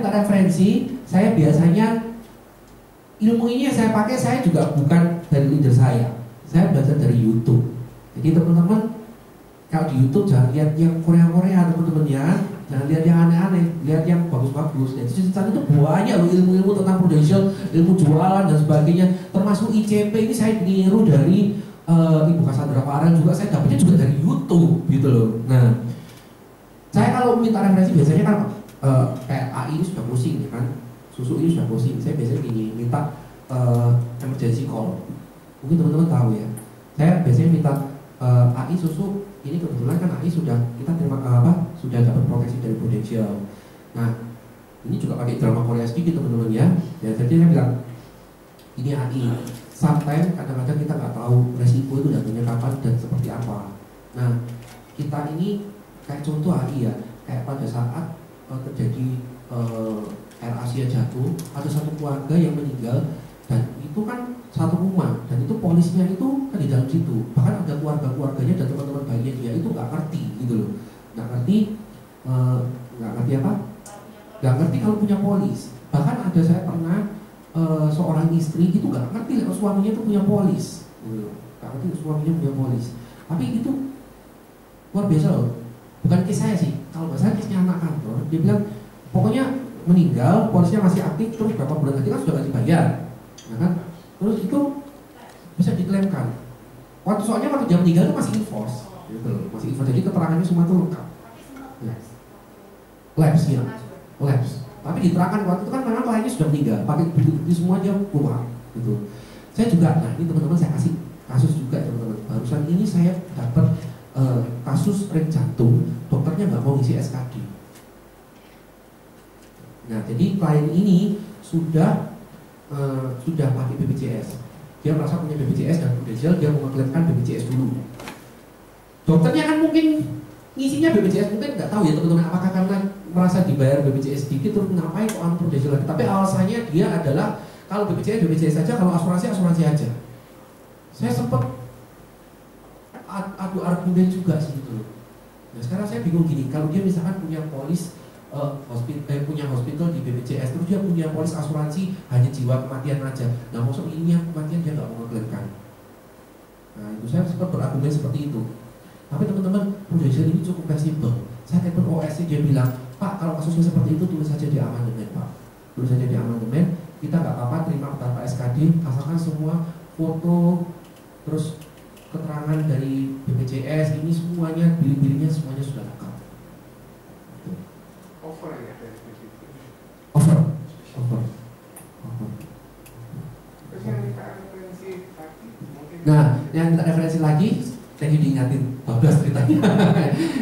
minta referensi, saya biasanya ilmu ini yang saya pakai, saya juga bukan dari leader saya belajar dari YouTube. Jadi teman-teman kalau di YouTube jangan lihat yang Korea-Korea teman-teman ya, jangan lihat yang aneh-aneh, lihat yang bagus-bagus. Jadi di sana itu banyak loh ilmu-ilmu tentang prudential, ilmu jualan dan sebagainya, termasuk ICP ini saya niru dari Ibu Cassandra Farel juga, saya dapatnya juga dari YouTube gitu loh. Nah, saya kalau minta referensi biasanya kan kayak AI ini sudah pusing ya kan, susu ini sudah pusing. Saya biasanya gini, minta emergency call. Mungkin teman-teman tahu ya. Saya biasanya minta AI susu ini kebetulan kan AI sudah kita terima sudah dapat proteksi dari Prudential. Nah, ini juga pakai drama Korea sedikit teman-teman ya. Ya jadi saya bilang ini AI. Sometimes kadang-kadang kita nggak tahu resiko itu datangnya kapan dan seperti apa. Nah, kita ini kayak contoh AI ya, kayak pada saat terjadi Air Asia jatuh, ada satu keluarga yang meninggal dan itu kan satu rumah dan itu polisnya itu kan di dalam situ. Bahkan ada keluarga-keluarganya dan teman-teman bayinya dia itu nggak ngerti gitu loh, nggak ngerti apa? Nggak ngerti kalau punya polis. Bahkan ada saya pernah seorang istri itu nggak ngerti kalau suaminya itu punya polis, nggak ngerti suaminya punya polis. Tapi itu luar biasa loh. Bukan kisah saya sih, kalau nggak salah kisahnya anak kantor. Dia bilang pokoknya meninggal, polisnya masih aktif, terus berapa bulan lagi kan sudah nggak dibayar, nah kan? Terus itu bisa diklaimkan. Soalnya waktu dia meninggal itu masih enforce, gitu loh, masih enforce. Jadi keterangannya semua itu lengkap. Ya. Labs ya, labs. Tapi diterangkan waktu itu kan memang kliennya sudah meninggal, pakai bukti semua dia keluar, gitu. Saya juga, nah ini teman-teman saya kasih kasus juga ya teman-teman. Barusan ini saya dapat kasus ring jantung, dokternya nggak mau ngisi SKD. Nah jadi klien ini sudah pakai BPJS. Dia merasa punya BPJS dan Prudential, dia mau mengklaimkan BPJS dulu. Dokternya kan mungkin ngisinya BPJS, mungkin nggak tahu ya teman-teman, apakah karena merasa dibayar BPJS sedikit terus ngapain kok Prudential lagi. Tapi alasannya dia adalah kalau BPJS saja, kalau asuransi aja. Saya sempat adu argumen juga sih gitu. Nah sekarang saya bingung gini, kalau dia misalkan punya polis punya hospital di BPJS, terus dia punya polis asuransi hanya jiwa kematian aja. Nah maksud ini yang kematian dia nggak mau mengklaimkan. Nah itu saya sempat berargumen seperti itu. Tapi teman-teman, Prudential ini cukup fleksibel. Saya telepon OSC, dia bilang, Pak kalau kasusnya seperti itu tulis saja di amandemen Pak. Tulis saja di amandemen, kita nggak apa-apa terima tanpa SKD, asalkan semua foto, terus keterangan dari BPJS ini semuanya, bilik-biliknya semuanya sudah lengkap. Over ya dari BPJS. Over. Terus yang minta referensi lagi mungkin. Nah, yang minta referensi lagi, saya jadi ingatin 12 ceritanya.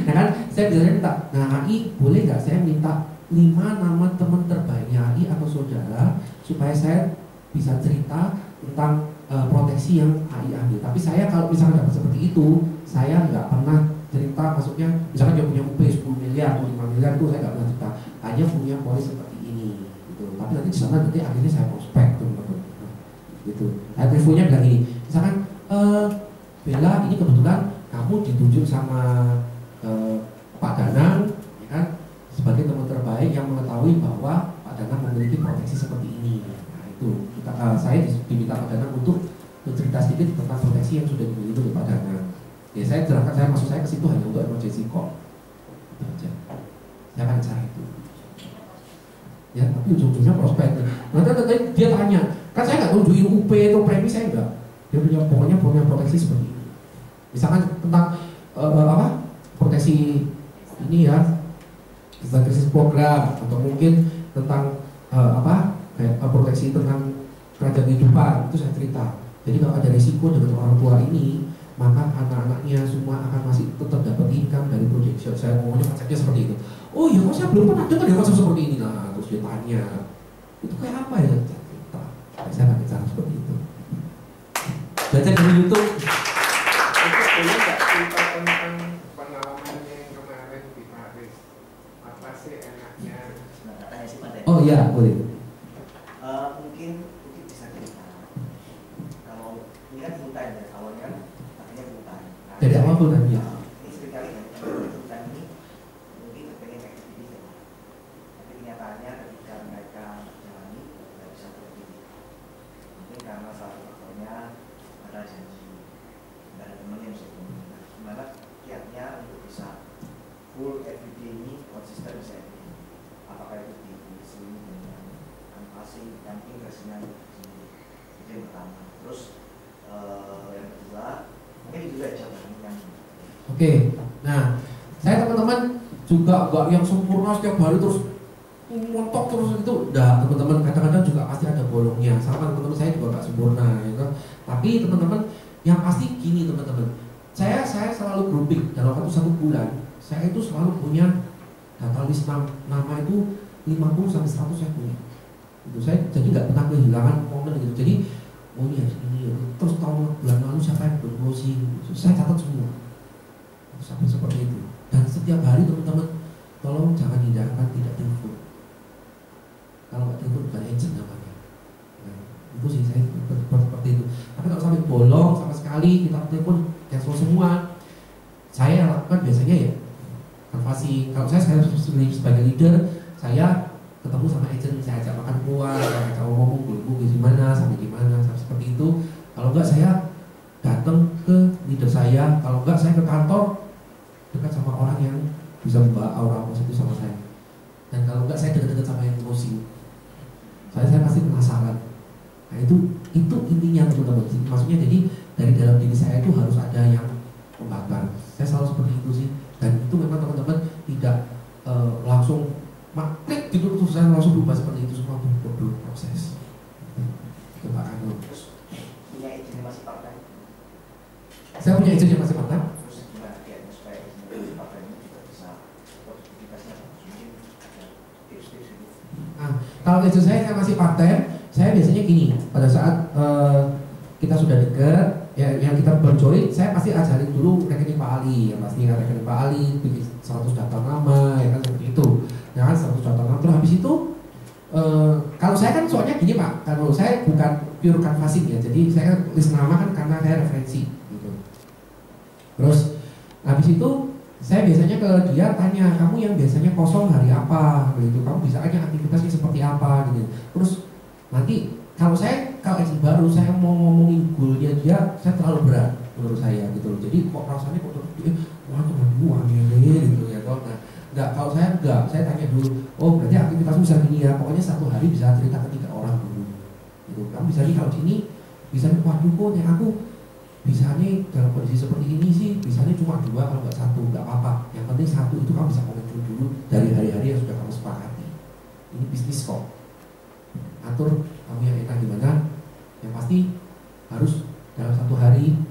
Nah kan, saya biasanya minta, nah AI boleh nggak saya minta 5 nama teman terbaiknya AI atau saudara supaya saya bisa cerita tentang proteksi yang AI ambil. Tapi saya kalau misalnya dapat seperti itu, saya nggak pernah cerita, maksudnya misalkan dia punya UP 10 miliar atau 5 miliar itu saya nggak pernah cerita, hanya punya polis seperti ini gitu. Tapi nanti di sana nanti akhirnya saya prospek teman-teman gitu. Nah reviewnya bilang gini, misalkan Bella ini kebetulan kamu ditunjuk sama Pak Danang ya kan, sebagai teman terbaik yang mengetahui bahwa Pak Danang memiliki proteksi seperti ini. Nah itu saya diminta Pak Danang untuk bercerita sedikit tentang proteksi yang sudah dimiliki oleh Pak Danang. Ya saya jelaskan, maksud saya ke situ hanya untuk emergency call. Itu aja. Saya akan cara itu. Ya, tapi ujung-ujungnya prospek. Nanti dia tanya, kan saya nggak tunjukin UP atau premi, saya enggak. Dia pokoknya punya proteksi seperti ini. Misalkan tentang proteksi ini ya, tentang krisis program atau mungkin tentang kayak proteksi tentang kerajaan kehidupan, itu saya cerita. Jadi kalau ada risiko dengan orang tua ini, maka anak-anaknya semua akan masih tetap dapat income dari Prudential. Saya ngomongnya konsepnya seperti itu. Oh iya, kok saya belum pernah dengar ya konsep seperti ini. Nah, terus dia tanya, itu kayak apa ya? Cerita. Saya pakai cara seperti itu. Belajar dari YouTube. Boleh nggak cerita tentang pengalamannya yang kemarin di Paris? Apa sih enaknya? Oh iya, boleh. Mungkin bisa cerita. Kalau ini kan full time ya, awalnya katanya full time. Jadi apa full time ya? Ini sekali kan full time ini mungkin kepengen kayak gini ya. Tapi kenyataannya ketika website. Apakah itu diisi dengan kanvasing, damping, versi itu yang pertama. Terus yang kedua, mungkin juga contohnya yang Oke, nah saya teman-teman juga nggak yang sempurna setiap hari terus montok terus itu udah teman-teman, kadang-kadang juga pasti ada bolongnya, sama teman-teman saya juga nggak sempurna gitu. Tapi teman-teman yang pasti gini teman-teman, saya selalu grouping dalam waktu 1 bulan saya itu selalu punya data list nama itu 50 sampai 100 saya punya itu. Saya jadi nggak pernah kehilangan momen gitu. Jadi oh iya ini terus tahun bulan lalu siapa yang berpromosi saya catat semua sampai seperti itu. Dan setiap hari teman-teman tolong jangan hindarkan tidak telepon. Kalau nggak telepon bukan agent namanya. Nah, itu sih saya seperti itu. Tapi kalau sampai bolong sama sekali kita telepon cancel semua, saya lakukan biasanya ya canvassing. Kalau saya sebagai leader, saya ketemu sama agent, saya ajak makan keluar, saya ajak ngomong dulu gimana sampai gimana seperti itu. Kalau enggak saya datang ke leader saya, kalau enggak saya ke kantor dekat sama orang yang bisa membawa aura positif sama saya. Dan kalau enggak saya dekat-dekat sama yang closing. Saya pasti penasaran. Nah itu intinya teman-teman. Maksudnya jadi dari dalam diri saya itu harus ada yang membakar. Saya selalu seperti itu sih. Dan itu memang teman-teman tidak langsung maklik gitu terus saya langsung berubah seperti itu, semua butuh proses. Coba kan. terus punya izin masih part-time. Saya punya izin yang masih part-time. Terus gimana kiatnya supaya izin part-time ini juga bisa produktivitasnya mungkin ada tips-tips itu. Nah, kalau izin saya masih part-time, saya biasanya gini, pada saat kita sudah dekat, ya yang kita berjoin, saya pasti ajarin dulu rekening Pak Ali, ya pasti rekening Pak Ali, bikin 100 daftar nama, ya kan seperti itu. Ya kan 100 daftar nama, terus habis itu kalau saya kan soalnya gini Pak, kalau saya bukan pure canvassing ya, jadi saya list nama kan karena saya referensi gitu. Terus habis itu saya biasanya ke dia tanya, kamu yang biasanya kosong hari apa gitu, kamu bisa aja aktivitasnya seperti apa gitu. Terus nanti kalau agent baru saya mau ngomongin goalnya dia, saya terlalu berat menurut saya gitu. Jadi kok rasanya kok terus wah cuma dua gitu ya toh. Nah, enggak, kalau saya enggak, saya tanya dulu, oh berarti aktivitasmu bisa gini ya, pokoknya 1 hari bisa cerita ke 3 orang dulu gitu. Kamu bisa nih kalau sini, bisa nih waduh kok nih aku bisa nih dalam kondisi seperti ini sih, bisa nih cuma 2 kalau nggak 1, nggak apa-apa. Yang penting 1 itu kamu bisa komentar dulu dari hari-hari yang sudah kamu sepakati. Ini bisnis kok. Atur kamu yang enak gimana. Yang pasti harus dalam 1 hari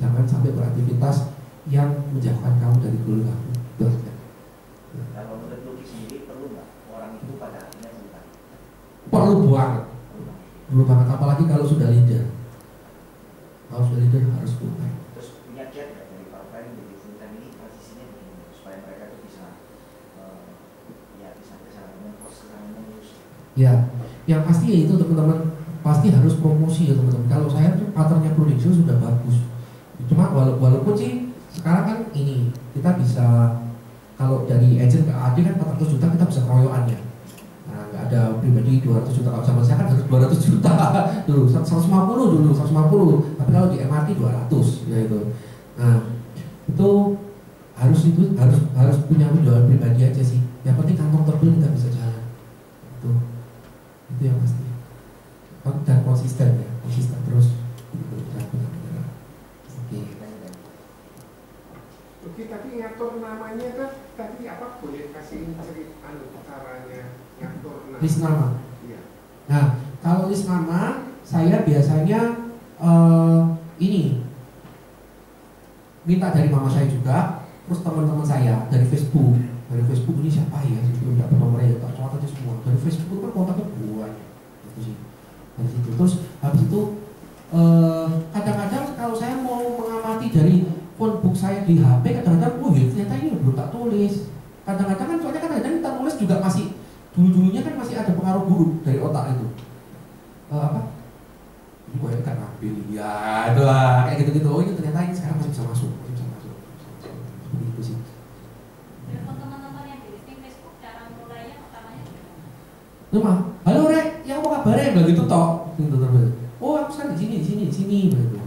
jangan sampai beraktivitas yang menjauhkan kamu dari goal kamu. Itu aja. Kalau menurut Luki sendiri perlu nggak orang itu pada akhirnya bukan? Perlu banget. Perlu banget, apalagi kalau sudah leader. Kalau sudah leader harus full time. Terus punya kiat nggak dari part-time menjadi full time ini transisinya begini supaya mereka itu bisa bisa mengkos terus. Ya, yang pasti ya itu teman-teman pasti harus promosi ya teman-teman. Kalau saya tuh patternnya produksi sudah bagus. Cuma walaupun sih sekarang kan ini kita bisa kalau dari agent ke AD kan 400 juta kita bisa keroyokan ya. Nah nggak ada pribadi 200 juta, kalau sama saya kan harus 200 juta dulu, 150 dulu, 150. Tapi kalau di MRT 200 ya itu. Nah itu harus punya penjualan pribadi aja sih. Yang penting kantong terbuka kita bisa jalan. Itu yang pasti. Dan konsisten ya, konsisten terus. Oke, tapi ngatur namanya kan tadi apa, boleh kasih cerita caranya ngatur nama? List nama. Iya. Nah, kalau list nama saya biasanya ini minta dari mama saya juga, terus teman-teman saya dari Facebook. Dari Facebook ini siapa ya? Itu enggak nomornya ya, tak catat aja semua. Dari Facebook kan kontaknya banyak. Itu sih. Dari situ. Terus habis itu kadang-kadang kalau saya mau mengamati dari phone book saya di HP, kadang-kadang ya ternyata ini belum tak tulis. Kadang-kadang kan soalnya kadang-kadang kita nulis juga masih dulunya kan masih ada pengaruh buruk dari otak itu. Apa? Ini gue kan ngambil ya itulah kayak gitu-gitu. Oh ini ternyata ini sekarang masih bisa masuk, Seperti itu sih. Telepon teman-teman yang di listing Facebook, cara mulainya pertamanya gimana? Rumah, halo Rek, yang apa kabarnya? Bilang gitu toh. Gitu terus. Oh aku sekarang di sini begitu.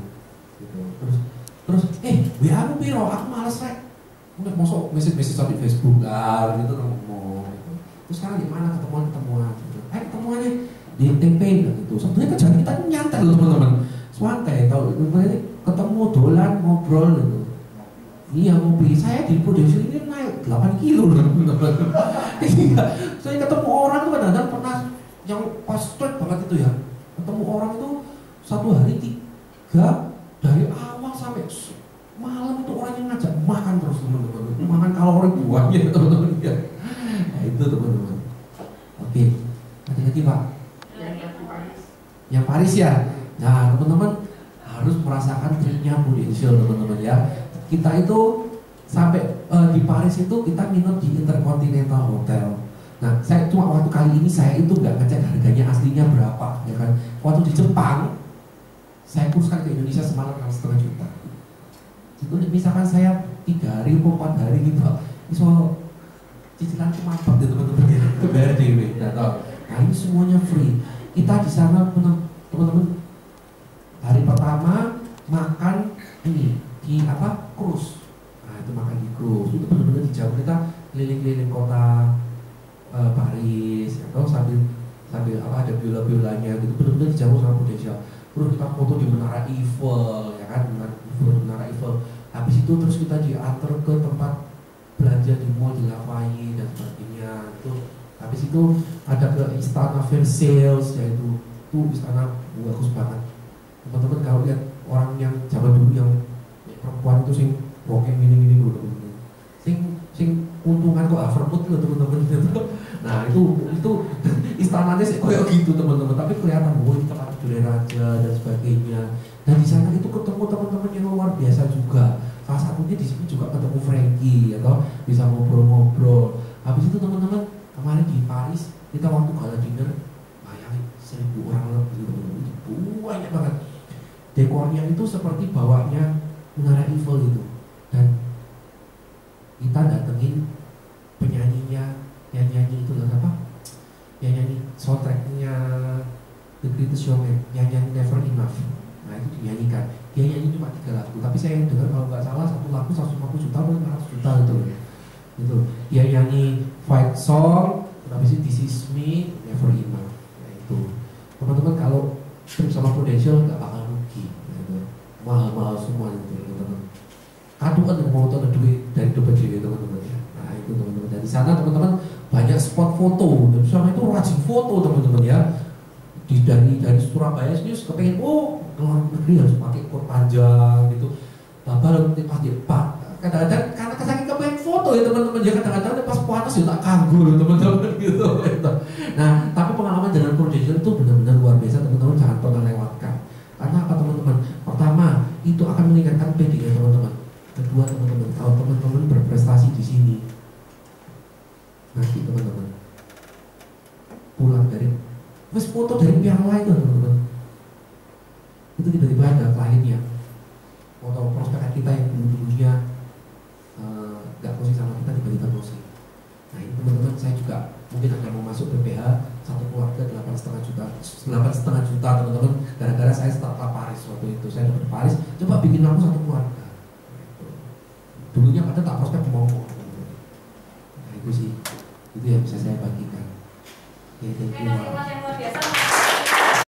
Gitu. Terus WA aku piro? Aku males Rek. Udah masuk message di Facebook gitu ngomong. terus sekarang di mana ketemuan gitu. Ketemuannya di TP gitu. Sebetulnya kerjaan kita nyantai loh teman-teman, santai tahu, ketemu dolan ngobrol gitu. Iya ngopi, saya di produksi ini naik 8 kilo loh teman-teman. Iya, saya ketemu orang tuh kadang-kadang pernah yang pas straight banget itu ya, ketemu orang itu 1 hari 3 dari awal sampai malam itu orang yang ngajak makan terus teman-teman, makan kalori buahnya teman-teman ya. Nah itu teman-teman. Oke, hati-hati Pak. Yang Paris ya. Nah teman-teman harus merasakan tripnya Prudential teman-teman ya. Kita itu sampai di Paris itu kita nginep di Intercontinental Hotel. Nah, saya cuma waktu kali ini saya itu nggak ngecek harganya aslinya berapa, ya kan? Waktu di Jepang, saya kurskan ke Indonesia semalam 6,5 juta. Itu misalkan saya 3 hari atau 4 hari gitu, itu cicilan cuma apa gitu teman-teman ya, itu bayar dewe. Nah ini semuanya free. Kita di sana teman-teman hari pertama makan ini di cruise. Nah itu makan di cruise, itu benar-benar di jauh kita keliling-keliling kota Paris atau sambil ada biola-biolanya gitu, benar-benar dijauh sama Prudential. Terus kita foto di Menara Eiffel ya kan, Menara Eiffel. Habis itu terus kita diantar ke tempat belanja di mall di Lafayette dan sebagainya itu. Habis itu ada ke Istana Versailles, yaitu itu istana bagus banget. Teman-teman kalau lihat orang yang zaman dulu yang perempuan itu sing rokeng gini-gini dulu, sing untungan kok Havermut loh teman-teman gitu. Nah itu istananya sih kayak gitu teman-teman, tapi kelihatan itu tempat tidur raja dan sebagainya. Dan di sana itu ketemu teman-teman yang luar biasa juga. Salah satunya di sini juga ketemu Frankie atau bisa ngobrol-ngobrol. Habis itu teman-teman kemarin di Paris kita waktu gala dinner, bayangin 1.000 orang lebih teman-teman, itu banyak banget. Dekornya itu seperti bawahnya Menara Eiffel gitu. Dan kita datengin penyanyinya, yang nyanyi itu loh apa? Yang nyanyi soundtracknya The Greatest Showman, yang nyanyi Never Enough. Nah itu dinyanyikan. Dia nyanyi cuma 3 lagu, tapi saya yang dengar kalau nggak salah 1 lagu 150 juta atau 500 juta gitu. Gitu. Dia nyanyi Fight Song, habis itu This Is Me, Never Enough. Nah itu. Teman-teman kalau trip sama Prudential nggak bakal rugi. Gitu. Mahal-mahal semua itu teman-teman. Aduan yang mau tahu duit dari dompet diri teman-teman ya. Nah itu teman-teman. Dan di sana teman-teman banyak spot foto. Dan sama itu rajin foto teman-teman ya. Dari Surabaya sini kepengen luar negeri harus pakai kot panjang gitu. Bapak pas di kadang-kadang karena saking kepengen foto ya teman-teman ya, kadang-kadang pas panas ya tak kanggu teman-teman gitu. Nah tapi pengalaman dengan Prudential itu benar-benar luar biasa teman-teman, jangan pernah lewatkan. Karena apa teman-teman? Pertama itu akan meningkatkan PD ya teman-teman. Kedua teman-teman, kalau teman-teman berprestasi di sini, nanti teman-teman pulang dari foto dari pihak lain teman-teman, itu tiba-tiba ada kliennya foto prospek kita yang dulu-dulunya gak posisi sama kita tiba-tiba posisi. Nah ini teman-teman, saya juga mungkin akan mau masuk PPH satu keluarga 8,5 juta teman-teman, gara-gara saya startup Paris waktu itu. Saya dapat Paris, coba bikin aku satu keluarga. Dulunya pada tak prospek mau. Nah itu sih, itu yang bisa saya bagikan. Terima kasih Mas yang luar biasa.